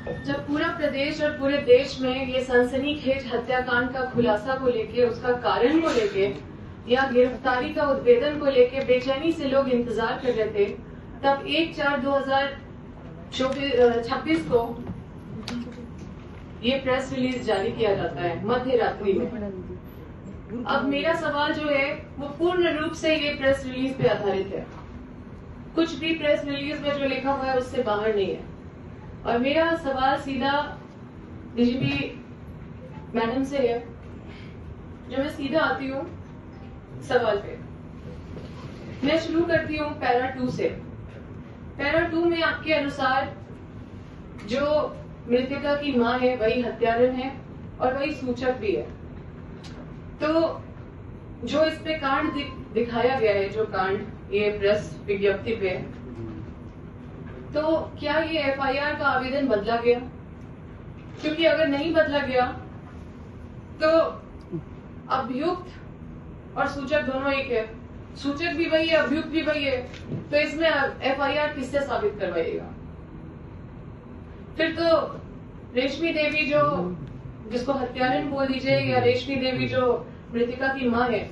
जब पूरा प्रदेश और पूरे देश में ये सनसनीखेज हत्याकांड का खुलासा को लेके, उसका कारण को लेके या गिरफ्तारी का उद्भेदन को लेके बेचैनी से लोग इंतजार कर रहे थे, तब 1/4/2026 को ये प्रेस रिलीज जारी किया जाता है मध्य रात्रि में। अब मेरा सवाल जो है वो पूर्ण रूप से ये प्रेस रिलीज पे आधारित है। कुछ भी प्रेस रिलीज में जो लिखा हुआ है उससे बाहर नहीं है। और मेरा सवाल सीधा डीजीपी मैडम से है, जो मैं सीधा आती हूँ सवाल पे। मैं शुरू करती हूँ पैरा 2 से। पैरा 2 में आपके अनुसार जो मृतका की मां है वही हत्यारण है और वही सूचक भी है। तो जो इस पे कांड दिखाया गया है, जो कांड ये प्रेस विज्ञप्ति पे, तो क्या ये एफआईआर का आवेदन बदला गया? क्योंकि अगर नहीं बदला गया तो अभियुक्त और सूचक दोनों एक है, सूचक भी वही है, अभियुक्त भी वही है, तो इसमें एफआईआर किससे साबित करवाइएगा? फिर तो रेशमी देवी जो, जिसको हत्यारण बोल दीजिए, या रेशमी देवी जो मृतिका की मां है,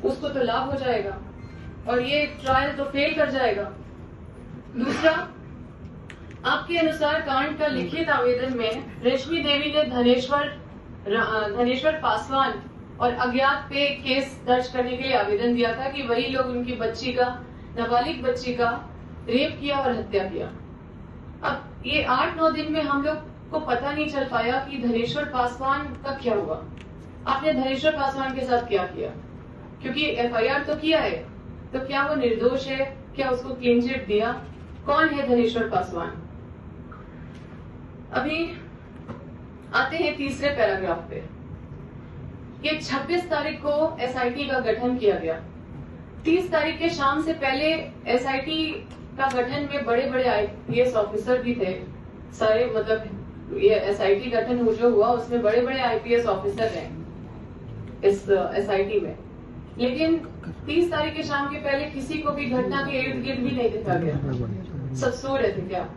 उसको तो लाभ हो जाएगा और ये ट्रायल तो फेल कर जाएगा। दूसरा, आपके अनुसार कांड का लिखित आवेदन में रेशमी देवी ने धनेश्वर पासवान और अज्ञात पे केस दर्ज करने के लिए आवेदन दिया था कि वही लोग उनकी बच्ची का, नाबालिग बच्ची का रेप किया और हत्या किया। अब ये 8-9 दिन में हम लोग को पता नहीं चल पाया कि धनेश्वर पासवान का क्या हुआ। आपने धनेश्वर पासवान के साथ क्या किया? क्योंकि एफआईआर तो किया है, तो क्या वो निर्दोष है? क्या उसको क्लीन चिट दिया? कौन है धनेश्वर पासवान? अभी आते हैं तीसरे पैराग्राफ पे। ये 26 तारीख को एसआईटी का गठन किया गया। 30 तारीख के शाम से पहले एसआईटी का गठन में बड़े बड़े आईपीएस ऑफिसर भी थे सारे, मतलब ये एसआईटी गठन जो हुआ उसमें बड़े बड़े आईपीएस ऑफिसर हैं इस एसआईटी में। लेकिन 30 तारीख के शाम के पहले किसी को भी घटना के इर्द गिर्द भी नहीं देखा गया। सब सो रहे थे क्या?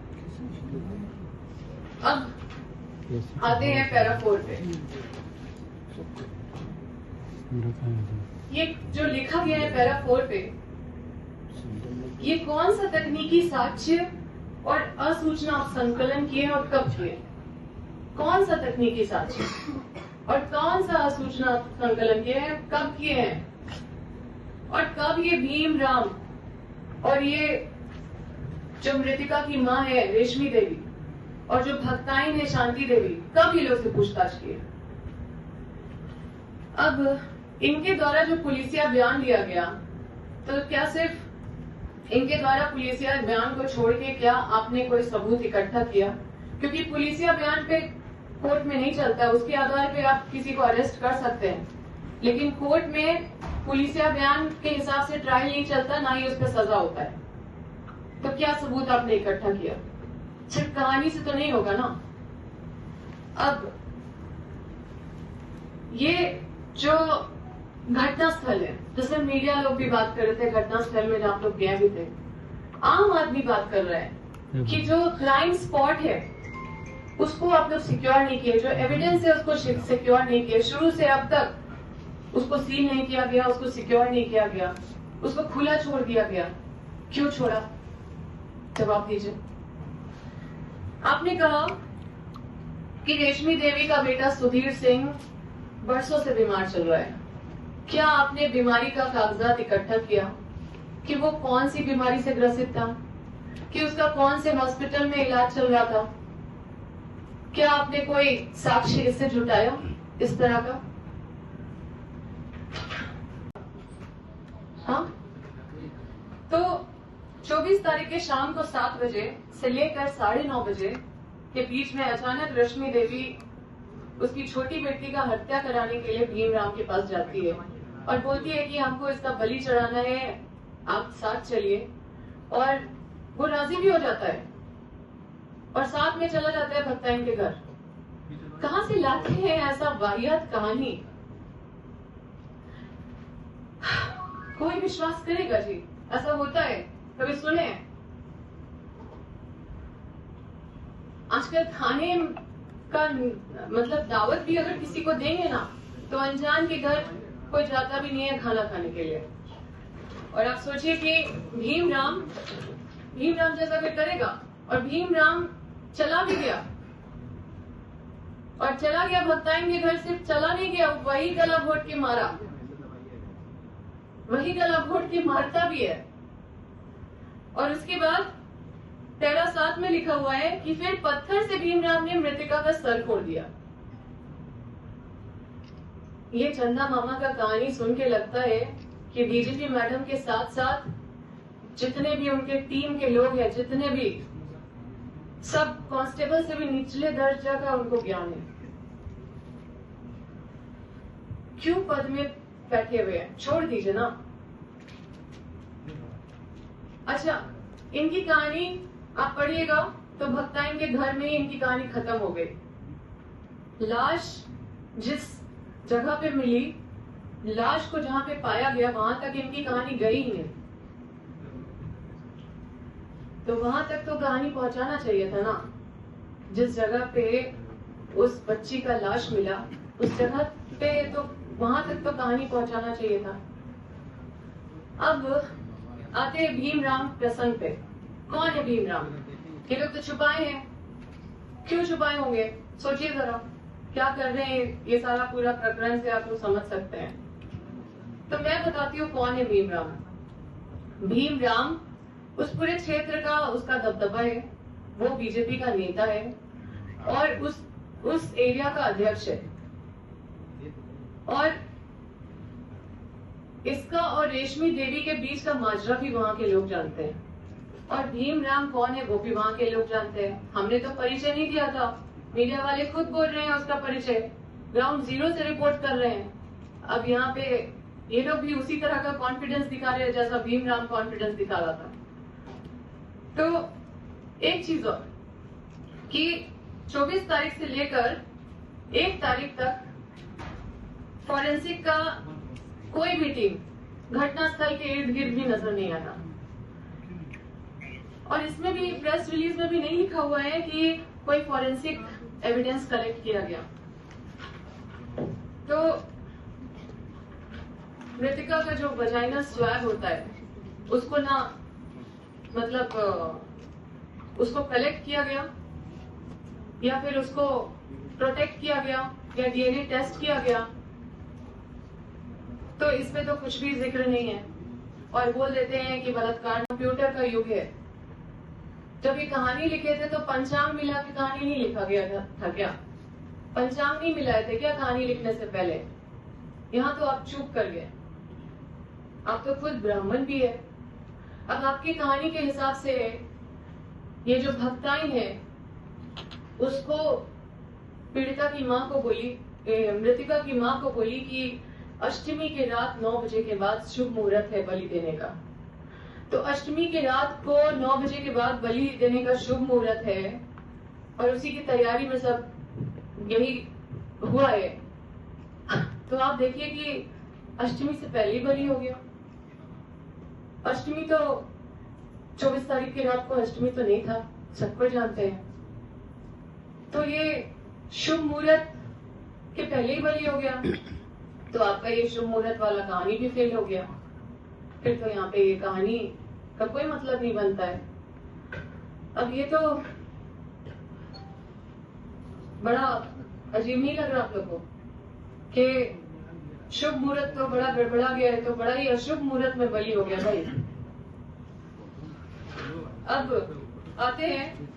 अब आते हैं पैरा 4 पे। ये जो लिखा गया है पैरा 4 पे, ये कौन सा तकनीकी साक्ष्य और असूचना संकलन किए और कब किए? कौन सा तकनीकी साक्ष्य और कौन सा असूचना संकलन किए हैं, कब किए हैं, और कब ये भीम राम और ये जो मृतिका की मां है रेशमी देवी और जो भक्ताइन है शांति देवी, कब ये लोग से पूछताछ किए? अब इनके द्वारा जो पुलिसिया बयान दिया गया, तो क्या सिर्फ इनके द्वारा पुलिसिया बयान को छोड़ के क्या आपने कोई सबूत इकट्ठा किया? क्योंकि पुलिसिया बयान पे कोर्ट में नहीं चलता, उसके आधार पे आप किसी को अरेस्ट कर सकते हैं, लेकिन कोर्ट में पुलिसिया बयान के हिसाब से ट्रायल नहीं चलता, ना ही उस पर सजा होता है। तो क्या सबूत आपने इकट्ठा किया? सिर्फ कहानी से तो नहीं होगा ना। अब ये जो घटना स्थल है, जिसमें मीडिया लोग भी बात कर रहे थे, घटना स्थल में जहां आप लोग गए भी थे, आम आदमी बात कर रहा है कि जो क्राइम स्पॉट है उसको आप लोग सिक्योर नहीं किए, जो एविडेंस है उसको सिक्योर नहीं किए, शुरू से अब तक उसको सील नहीं किया गया, उसको सिक्योर नहीं किया गया, उसको खुला छोड़ दिया गया। क्यों छोड़ा? जवाब दीजिए। आपने कहा कि रेशमी देवी का बेटा सुधीर सिंह बरसों से बीमार चल रहा है। क्या आपने बीमारी का कागजात इकट्ठा किया कि वो कौन सी बीमारी से ग्रसित था, कि उसका कौन से हॉस्पिटल में इलाज चल रहा था? क्या आपने कोई साक्ष्य इससे जुटाया इस तरह का? हाँ, तो 24 तारीख के शाम को 7 बजे से लेकर 9:30 बजे के बीच में अचानक रश्मि देवी उसकी छोटी बेटी का हत्या कराने के लिए भीमराम के पास जाती है और बोलती है कि हमको इसका बलि चढ़ाना है, आप साथ चलिए। और वो राजी भी हो जाता है और साथ में चला जाता है भक्ताइन के घर। कहां से लाते हैं ऐसा वाहियात कहानी? कोई विश्वास करेगा जी? ऐसा होता है? कभी सुने? आज आजकल खाने का मतलब दावत भी अगर किसी को देंगे ना तो अनजान के घर कोई जाता भी नहीं है खाना खाने के लिए। और आप सोचिए कि भीमराम जैसा कोई करेगा, और भीमराम चला भी गया, और चला गया भक्ताइन के घर। सिर्फ चला नहीं गया, वही गला घोट के मारा, वही गला घोट के मारता भी है। और उसके बाद पैरा 7 में लिखा हुआ है कि फिर पत्थर से भीमराम ने मृतिका का सर फोड़ दिया। ये चंदा मामा का कहानी सुन के लगता है कि डीजीपी मैडम के साथ साथ जितने भी उनके टीम के लोग हैं, जितने भी सब कांस्टेबल से भी निचले दर्जा का उनको ज्ञान है। क्यों पद में बैठे हुए हैं? छोड़ दीजिए ना। अच्छा, इनकी कहानी आप पढ़िएगा तो भक्ताइन के घर में ही इनकी कहानी खत्म हो गई। लाश जिस जगह पे मिली, लाश को जहां पे पाया गया, वहां तक इनकी कहानी गई ही नहीं। तो वहां तक तो कहानी पहुंचाना चाहिए था ना। जिस जगह पे उस बच्ची का लाश मिला, उस जगह पे तो वहां तक तो कहानी पहुंचाना चाहिए था। अब आते हैं भीमराम प्रसंग पे। कौन है भीमराम? ये लोग तो छुपाए हैं। क्यों छुपाए होंगे? सोचिए जरा, क्या कर रहे हैं? ये सारा पूरा प्रकरण से आप लोग समझ सकते हैं। तो मैं बताती हूँ कौन है भीमराम। भीमराम उस पूरे क्षेत्र का उसका दबदबा है, वो बीजेपी का नेता है और उस एरिया का अध्यक्ष है। और इसका और रेशमी देवी के बीच का माजरा भी वहां के लोग जानते हैं। और भीमराम कौन है वो भी वहां के लोग जानते हैं। हमने तो परिचय नहीं दिया था, मीडिया वाले खुद बोल रहे हैं उसका परिचय, ग्राउंड जीरो से रिपोर्ट कर रहे हैं। अब यहाँ पे ये लोग भी उसी तरह का कॉन्फिडेंस दिखा रहे हैं जैसा भीमराम कॉन्फिडेंस दिखा रहा था। तो एक चीज और कि 24 तारीख से लेकर 1 तारीख तक फॉरेंसिक का कोई भी टीम घटनास्थल के इर्द गिर्द भी नजर नहीं आया। और इसमें भी प्रेस रिलीज में भी नहीं लिखा हुआ है कि कोई फॉरेंसिक एविडेंस कलेक्ट किया गया। तो मृतिका का जो वजाइना स्वैब होता है उसको ना मतलब उसको कलेक्ट किया गया या फिर उसको प्रोटेक्ट किया गया या डीएनए टेस्ट किया गया, तो इसमें तो कुछ भी जिक्र नहीं है। और बोल देते हैं कि बलात्कार कंप्यूटर का युग है। जब ये कहानी लिखे थे तो पंचांग मिला के कहानी नहीं लिखा गया था क्या? पंचांग नहीं मिलाए थे क्या कहानी लिखने से पहले? यहाँ तो आप चूक कर गए। आप तो खुद ब्राह्मण भी है। अब आपकी कहानी के हिसाब से ये जो भक्ताइन है उसको पीड़िता की माँ को बोली, मृतिका की माँ को बोली कि अष्टमी के रात 9 बजे के बाद शुभ मुहूर्त है बलि देने का। तो अष्टमी के रात को 9 बजे के बाद बलि देने का शुभ मुहूर्त है और उसी की तैयारी में सब यही हुआ है। तो आप देखिए कि अष्टमी से पहले ही बलि हो गया। अष्टमी तो 24 तारीख की रात को अष्टमी तो नहीं था, सब कोई जानते हैं। तो ये शुभ मुहूर्त के पहले ही बलि हो गया, तो आपका ये शुभ मुहूर्त वाला कहानी भी फेल हो गया। फिर तो यहाँ पे ये कहानी का कोई मतलब नहीं बनता है। अब ये तो बड़ा अजीब नहीं लग रहा आप लोगों को कि शुभ मुहूर्त तो बड़ा गड़बड़ा गया है, तो बड़ा ही अशुभ मुहूर्त में बलि हो गया भाई। अब आते हैं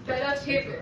पैरा 6 पे।